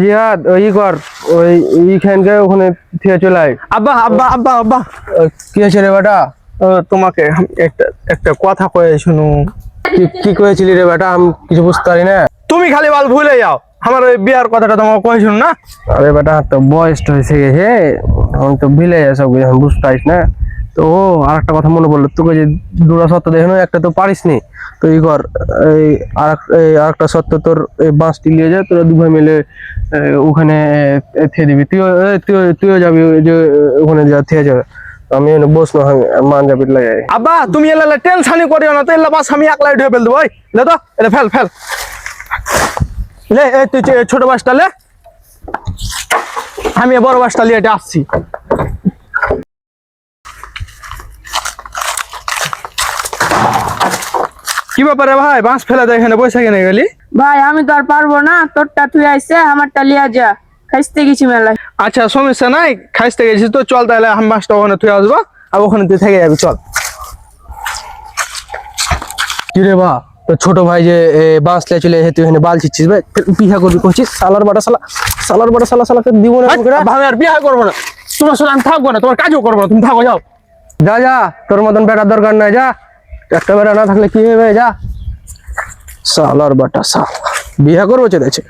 জিহাদ ওই কর ওই এইখানকে ওখানে থেকে চলে আয়। আব্বা আব্বা আব্বা আব্বা কি হয়েছে রে বেটা? তোমাকে একটা একটা কথা কয়ে শুনো। কি করেছিলি রে বেটা? আমি কিছু বুঝতে পারি না। তুমি খালি বাল ভুলে যাও, আমার ওই বিয়ার কথাটা তোমাকে কয়ে শুনো না। আরে বেটা তো বয়সটা হয়েছে গেছে, আমি তো ভুলে যাই সব কিছু, আমি বুঝতে পারিস না। তো আর একটা কথা মনে পড়লো, তোকে যে দুটা সত্য দেখে একটা তো পারিস নি, তো ই কর এই আর একটা সত্য তোর এই বাঁশটি নিয়ে যা, তোরা দু ভাই মিলে ওখানে থিয়ে দিবি। তুইও যাবি ওই যে ওখানে যা থিয়ে যাবে, আমি বস না মান যাবি লাগে। আব্বা তুমি এলা টেনশনই করিও না, তো এলা বাস আমি একলাই ঢুকে ফেল দেবো। ওই লে তো এটা ফেল ফেল লে, এই তুই ছোট বাসটা লে, আমি বড় বাসটা নিয়ে এটা আসছি। কি ব্যাপারে ভাই, বাঁশ ফেলে দেয় এখানে বসে কেনে গেলি? ভাই আমি তো আর পারবো না, তোরটা তুই আইসে আমারটা লিয়া যা, খাইতে গেছি মেলায়। আচ্ছা সমস্যা নাই, খাইতে গেছিস তো চল, তাহলে আমি বাসটা ওখানে তুই আসবো আর ওখানে তুই থেকে যাবি, চল। কি রে বা, তো ছোট ভাই যে বাঁশ লিয়ে চলে এসে তুই এখানে বাল ছিচ্ছিস ভাই, বিহা করবি করছিস? সালার বাটা সালাকে দিব না ভাই, আমি আর বিয়ে করবো না, তোমার সাথে আমি থাকবো না, তোমার কাজও করবো না, তুমি থাকো যাও। যা তোর মতন বেটার দরকার নাই, যা। একটা বেটা না থাকলে কি হবে, যা। সালার বাটা সাল বিহা করবো চেয়েছে।